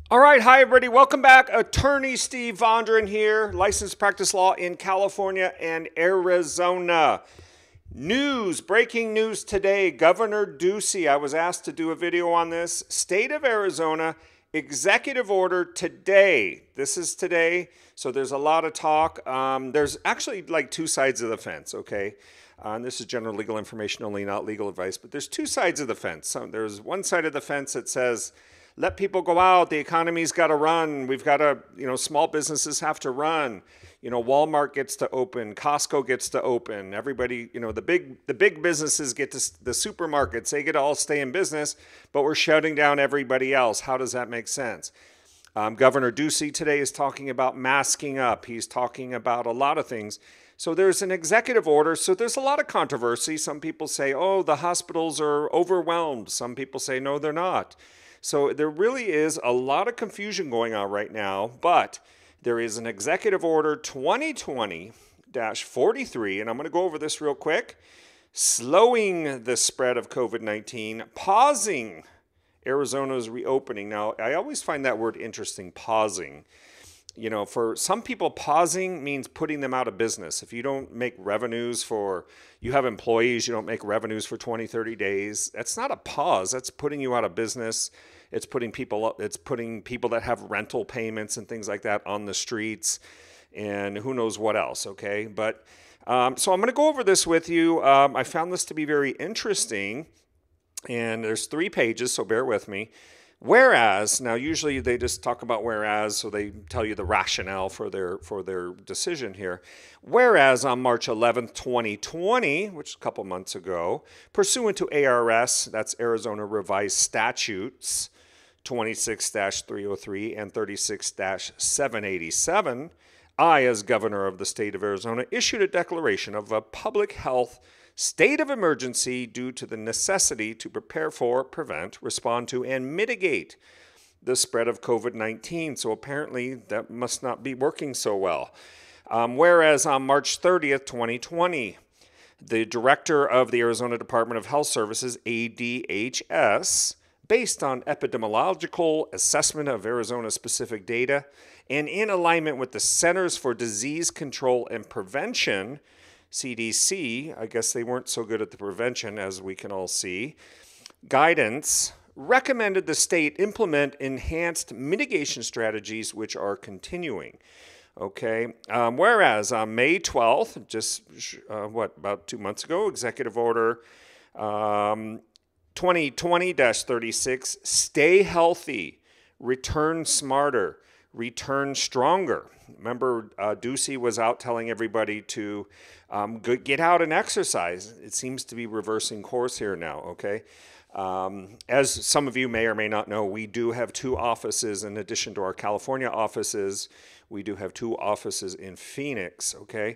All right, hi everybody. Welcome back. Attorney Steve Vondran here, licensed practice law in California and Arizona. Breaking news today. Governor Ducey, I was asked to do a video on this. State of Arizona, executive order today. This is today, so there's a lot of talk. There's actually like two sides of the fence, okay? And this is general legal information only, not legal advice, but there's two sides of the fence. So there's one side of the fence that says, let people go out. The economy's got to run. We've got to, small businesses have to run. Walmart gets to open. Costco gets to open. Everybody, the big businesses get to, the supermarkets, they get to all stay in business, but we're shutting down everybody else. How does that make sense? Governor Ducey today is talking about masking up. He's talking about a lot of things. So there's an executive order. So there's a lot of controversy. Some people say, oh, the hospitals are overwhelmed. Some people say, no, they're not. So there really is a lot of confusion going on right now, but there is an executive order 2020-43, and I'm going to go over this real quick, slowing the spread of COVID-19, pausing Arizona's reopening. Now, I always find that word interesting, pausing. For some people, pausing means putting them out of business. If you don't make revenues you have employees, you don't make revenues for 20, 30 days, that's not a pause. That's putting you out of business. It's putting people that have rental payments and things like that on the streets and who knows what else, okay? But so I'm going to go over this with you. I found this to be very interesting, and there's 3 pages, so bear with me. Whereas, now usually they just talk about whereas, so they tell you the rationale for their decision here. Whereas on March 11th, 2020, which is a couple months ago, pursuant to ARS, that's Arizona Revised Statutes 26-303 and 36-787, I, as governor of the state of Arizona, issued a declaration of a public health state of emergency due to the necessity to prepare for, prevent, respond to, and mitigate the spread of COVID-19. So apparently that must not be working so well. Whereas on March 30th, 2020, the director of the Arizona Department of Health Services, ADHS, based on epidemiological assessment of Arizona-specific data and in alignment with the Centers for Disease Control and Prevention, CDC, I guess they weren't so good at the prevention, as we can all see, guidance recommended the state implement enhanced mitigation strategies, which are continuing. Okay, whereas on May 12th, just about 2 months ago, Executive Order 2020-36, stay healthy, return smarter, return stronger. Remember, Ducey was out telling everybody to get out and exercise. It seems to be reversing course here now, okay? As some of you may or may not know, we do have 2 offices in addition to our California offices. We do have 2 offices in Phoenix, okay?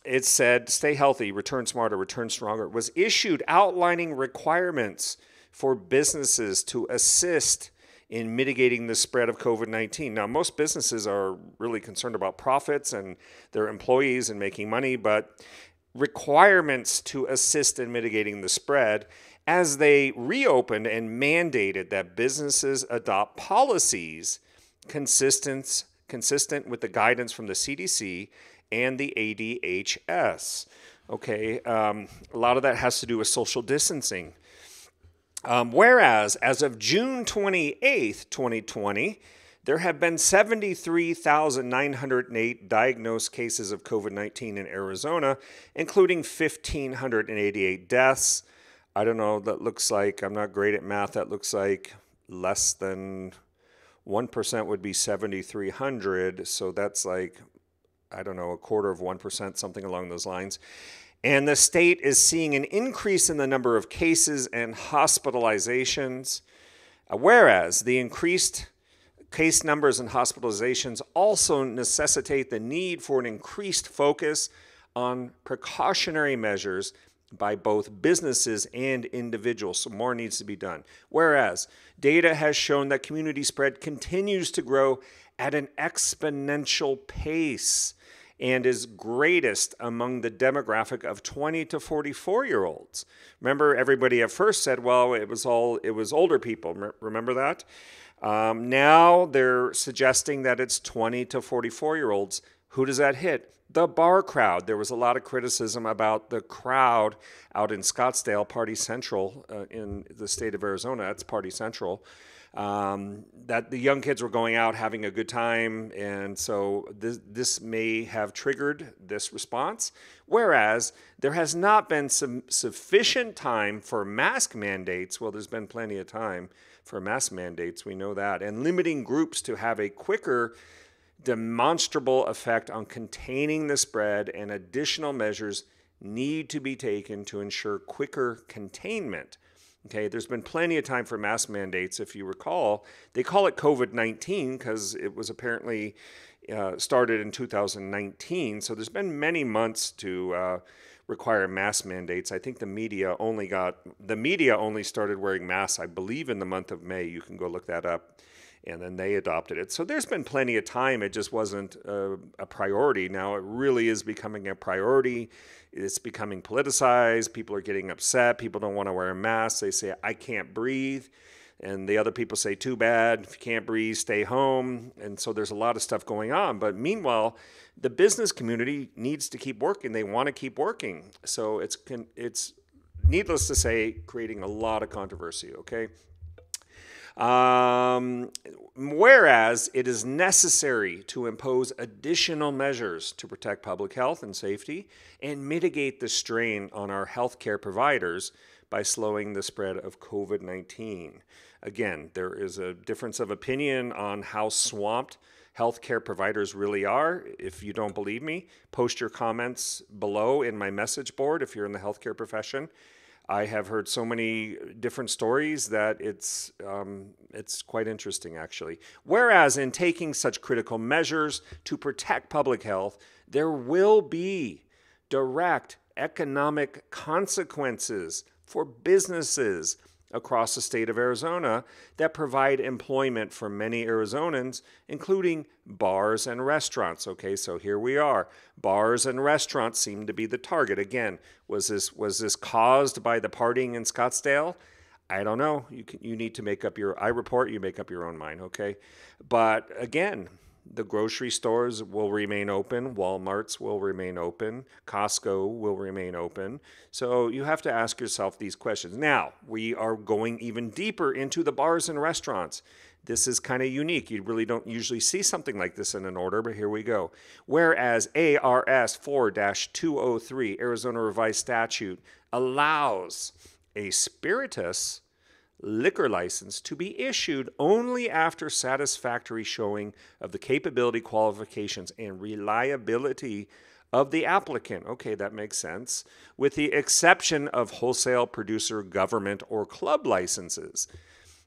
It said, stay healthy, return smarter, return stronger. It was issued outlining requirements for businesses to assist in mitigating the spread of COVID-19. Now, most businesses are really concerned about profits and their employees and making money, but requirements to assist in mitigating the spread as they reopened and mandated that businesses adopt policies consistent with the guidance from the CDC and the ADHS. Okay, a lot of that has to do with social distancing. Whereas, as of June 28th, 2020, there have been 73,908 diagnosed cases of COVID-19 in Arizona, including 1,588 deaths. I don't know, that looks like, I'm not great at math, that looks like less than 1% would be 7,300. So that's like, I don't know, 1/4%, something along those lines. And the state is seeing an increase in the number of cases and hospitalizations, whereas the increased case numbers and hospitalizations also necessitate the need for an increased focus on precautionary measures by both businesses and individuals. So more needs to be done. Whereas data has shown that community spread continues to grow at an exponential pace and is greatest among the demographic of 20 to 44-year-olds. Remember, everybody at first said, well, it was older people. Remember that? Now they're suggesting that it's 20 to 44-year-olds. Who does that hit? The bar crowd. There was a lot of criticism about the crowd out in Scottsdale, Party Central, in the state of Arizona. That's Party Central. That the young kids were going out having a good time, and so this may have triggered this response. Whereas there has not been some sufficient time for mask mandates. Well, there's been plenty of time for mask mandates, we know that, and limiting groups to have a quicker demonstrable effect on containing the spread, and additional measures need to be taken to ensure quicker containment. Okay, there's been plenty of time for mask mandates. If you recall, they call it COVID-19 because it was apparently started in 2019. So there's been many months to require mask mandates. I think the media only started wearing masks, I believe, in the month of May. You can go look that up. And then they adopted it. So there's been plenty of time. It just wasn't a priority. Now it really is becoming a priority. It's becoming politicized. People are getting upset. People don't want to wear a mask. They say, I can't breathe. And the other people say, too bad. If you can't breathe, stay home. And so there's a lot of stuff going on. But meanwhile, the business community needs to keep working. They want to keep working. So it's needless to say, creating a lot of controversy, okay? Whereas it is necessary to impose additional measures to protect public health and safety and mitigate the strain on our healthcare providers by slowing the spread of COVID-19. Again, there is a difference of opinion on how swamped healthcare providers really are. If you don't believe me, post your comments below in my message board if you're in the healthcare profession. I have heard so many different stories that it's quite interesting, actually. Whereas in taking such critical measures to protect public health, there will be direct economic consequences for businesses across the state of Arizona that provide employment for many Arizonans, including bars and restaurants. Okay, so here we are. Bars and restaurants seem to be the target. Again, was this caused by the partying in Scottsdale? I don't know. You need to make up I report, you make up your own mind, okay? But again, the grocery stores will remain open. Walmarts will remain open. Costco will remain open. So you have to ask yourself these questions. Now, we are going even deeper into the bars and restaurants. This is kind of unique. You really don't usually see something like this in an order, but here we go. Whereas ARS 4-203, Arizona Revised Statute, allows a spirituous liquor license to be issued only after satisfactory showing of the capability, qualifications, and reliability of the applicant. Okay, that makes sense. With the exception of wholesale, producer, government, or club licenses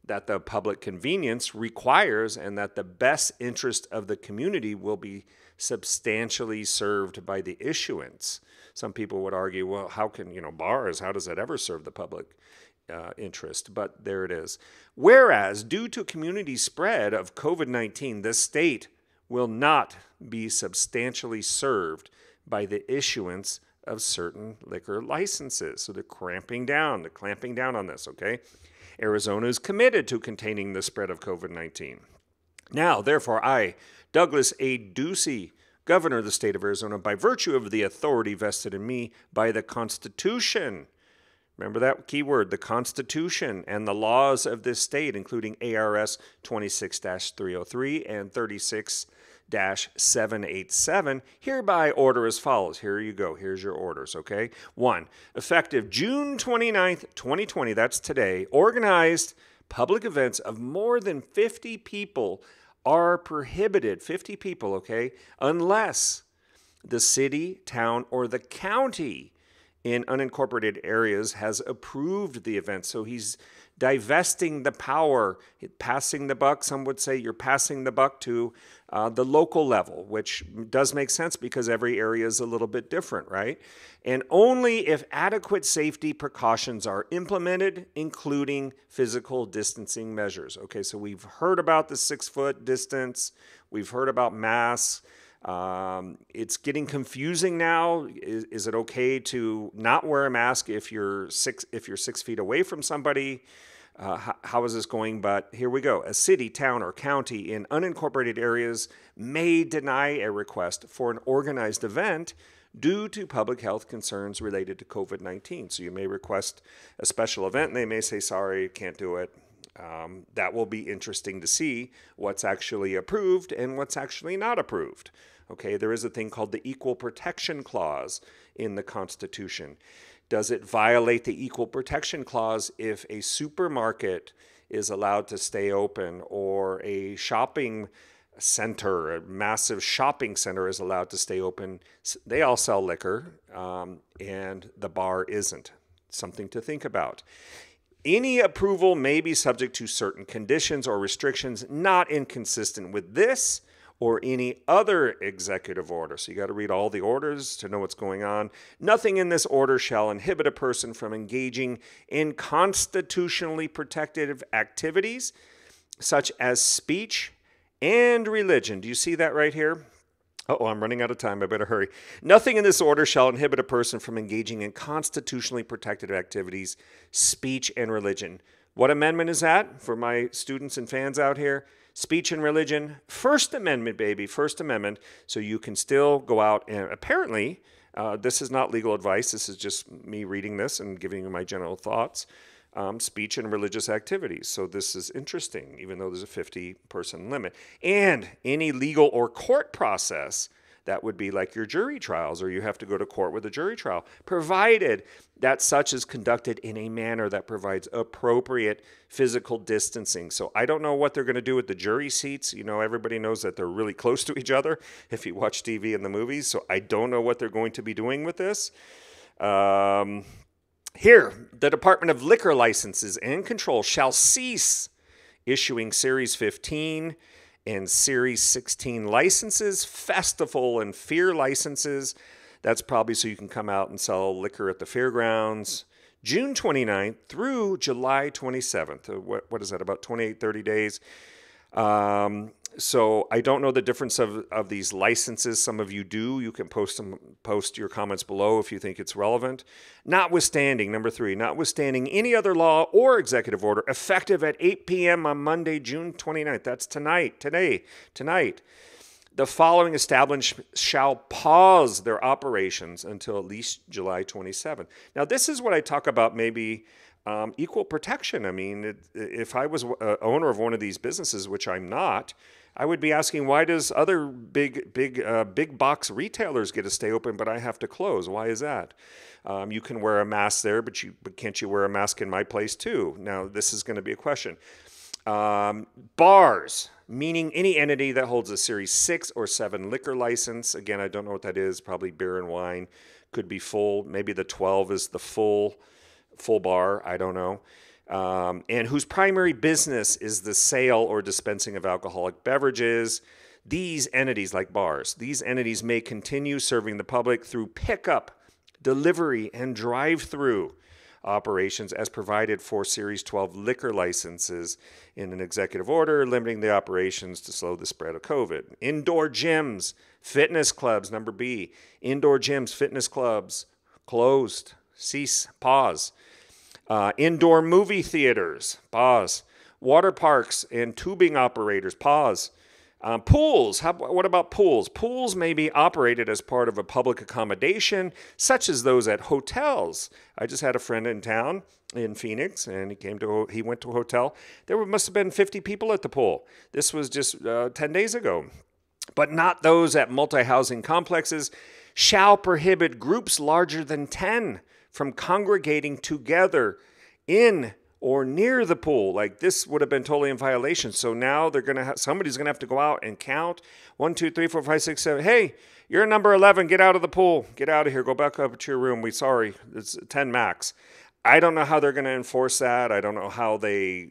that the public convenience requires and that the best interest of the community will be substantially served by the issuance. Some people would argue, well, how can, bars, how does that ever serve the public interest? But there it is. Whereas, due to community spread of COVID-19, the state will not be substantially served by the issuance of certain liquor licenses. So they're clamping down on this, okay? Arizona is committed to containing the spread of COVID-19. Now, therefore, I, Douglas A. Ducey, Governor of the state of Arizona, by virtue of the authority vested in me by the Constitution, remember that key word, the Constitution, and the laws of this state, including ARS 26-303 and 36-787, hereby order as follows. Here you go. Here's your orders, okay? 1. Effective June 29th, 2020, that's today, organized public events of more than 50 people are prohibited, 50 people, okay, unless the city, town, or the county in unincorporated areas has approved the event. So he's divesting the power, passing the buck. Some would say you're passing the buck to the local level, which does make sense because every area is a little bit different, right? And only if adequate safety precautions are implemented, including physical distancing measures. Okay, so we've heard about the 6-foot distance. We've heard about masks. It's getting confusing now. Is it okay to not wear a mask if you're 6 feet away from somebody? how is this going? But here we go. A city, town, or county in unincorporated areas may deny a request for an organized event due to public health concerns related to COVID-19. So you may request a special event and they may say, sorry, can't do it. That will be interesting to see what's actually approved and what's actually not approved. Okay, there is a thing called the Equal Protection Clause in the Constitution. Does it violate the Equal Protection Clause if a supermarket is allowed to stay open, or a shopping center, a massive shopping center is allowed to stay open? They all sell liquor, and the bar isn't. Something to think about. Any approval may be subject to certain conditions or restrictions not inconsistent with this or any other executive order. So you got to read all the orders to know what's going on. Nothing in this order shall inhibit a person from engaging in constitutionally protected activities such as speech and religion. Do you see that right here? Oh, I'm running out of time. I better hurry. Nothing in this order shall inhibit a person from engaging in constitutionally protected activities, speech, and religion. What amendment is that for my students and fans out here? Speech and religion. First Amendment, baby. First Amendment. So you can still go out and apparently, this is not legal advice. This is just me reading this and giving you my general thoughts. Speech and religious activities. So this is interesting, even though there's a 50-person limit. And any legal or court process, that would be like your jury trials, or you have to go to court with a jury trial, provided that such is conducted in a manner that provides appropriate physical distancing. So I don't know what they're going to do with the jury seats. You know, everybody knows that they're really close to each other if you watch TV and the movies. So I don't know what they're going to be doing with this. Here, the Department of Liquor Licenses and Control shall cease issuing Series 15 and Series 16 licenses, festival and fair licenses. That's probably so you can come out and sell liquor at the fairgrounds. June 29th through July 27th. What is that, about 28, 30 days? So I don't know the difference of these licenses. Some of you do. You can post your comments below if you think it's relevant. Notwithstanding, number 3, notwithstanding any other law or executive order effective at 8 p.m. on Monday, June 29th. That's tonight. The following establishments shall pause their operations until at least July 27th. Now, this is what I talk about maybe equal protection. I mean, if I was owner of one of these businesses, which I'm not, I would be asking, why does other big box retailers get to stay open, but I have to close? Why is that? You can wear a mask there, but can't you wear a mask in my place too? Now, this is going to be a question. Bars, meaning any entity that holds a Series 6 or 7 liquor license. Again, I don't know what that is. Probably beer and wine. Could be full. Maybe the 12 is the full bar. I don't know. And whose primary business is the sale or dispensing of alcoholic beverages. These entities, like bars, these entities may continue serving the public through pickup, delivery, and drive-through operations as provided for Series 12 liquor licenses in an executive order, limiting the operations to slow the spread of COVID. Indoor gyms, fitness clubs, number B. Indoor gyms, fitness clubs, closed, cease, pause. Indoor movie theaters, pause. Water parks and tubing operators, pause. Pools, what about pools? Pools may be operated as part of a public accommodation, such as those at hotels. I just had a friend in town in Phoenix, and he went to a hotel. There must have been 50 people at the pool. This was just 10 days ago. But not those at multi-housing complexes, shall prohibit groups larger than 10 from congregating together in or near the pool. Like, this would have been totally in violation. So now somebody's gonna have to go out and count 1, 2, 3, 4, 5, 6, 7. Hey, you're number 11. Get out of the pool. Get out of here. Go back up to your room. Sorry, it's 10 max. I don't know how they're going to enforce that. I don't know how they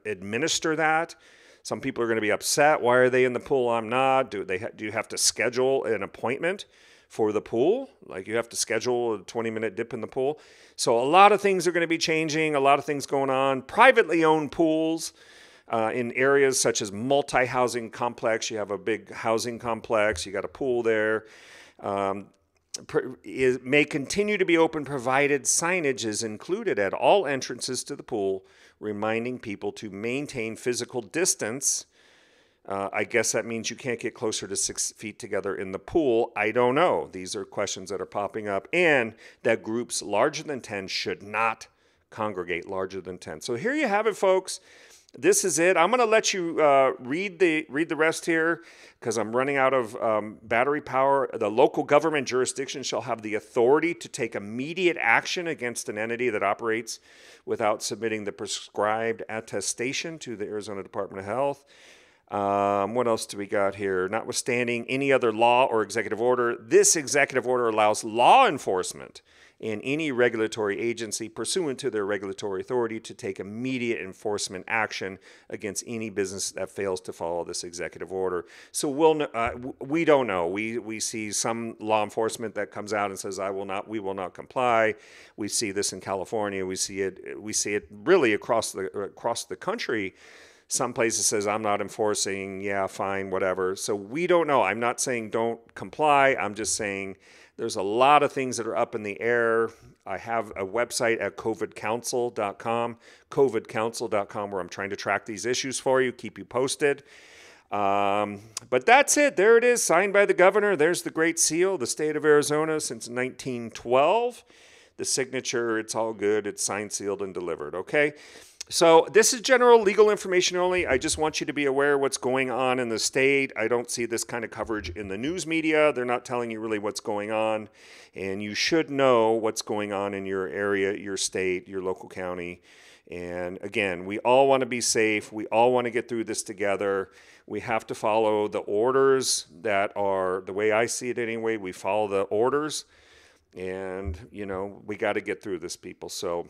administer that. Some people are going to be upset. Why are they in the pool? I'm not. Do you have to schedule an appointment for the pool? Like, you have to schedule a 20-minute dip in the pool. So a lot of things are going to be changing, a lot of things going on. Privately owned pools in areas such as multi-housing complex. You have a big housing complex, you got a pool there. May continue to be open provided signage is included at all entrances to the pool reminding people to maintain physical distance. I guess that means you can't get closer to 6 feet together in the pool. I don't know. These are questions that are popping up. And that groups larger than 10 should not congregate larger than 10. So here you have it, folks. This is it. I'm going to let you read the rest here because I'm running out of battery power. The local government jurisdiction shall have the authority to take immediate action against an entity that operates without submitting the prescribed attestation to the Arizona Department of Health. What else do we got here? Notwithstanding any other law or executive order, this executive order allows law enforcement and any regulatory agency pursuant to their regulatory authority to take immediate enforcement action against any business that fails to follow this executive order. So we don't know. We see some law enforcement that comes out and says, we will not comply. We see this in California. We see it really across the country. Some places says, I'm not enforcing, yeah, fine, whatever. So we don't know. I'm not saying don't comply. I'm just saying there's a lot of things that are up in the air. I have a website at covidcouncil.com, covidcouncil.com, where I'm trying to track these issues for you, keep you posted. But that's it. There it is, signed by the governor. There's the Great Seal, the state of Arizona since 1912. The signature, it's all good. It's signed, sealed, and delivered, okay? So this is general legal information only. I just want you to be aware of what's going on in the state. I don't see this kind of coverage in the news media. They're not telling you really what's going on. And you should know what's going on in your area, your state, your local county. And again, we all want to be safe. We all want to get through this together. We have to follow the orders that are, the way I see it anyway, we follow the orders. And, we got to get through this, people. So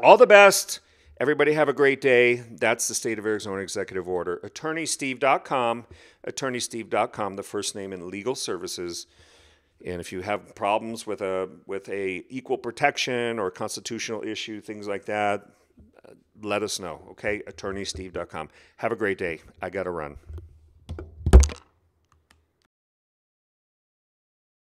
all the best. Everybody have a great day. That's the State of Arizona Executive Order. AttorneySteve.com, AttorneySteve.com, the first name in legal services. And if you have problems with a equal protection or constitutional issue, things like that, let us know, okay? AttorneySteve.com. Have a great day. I got to run.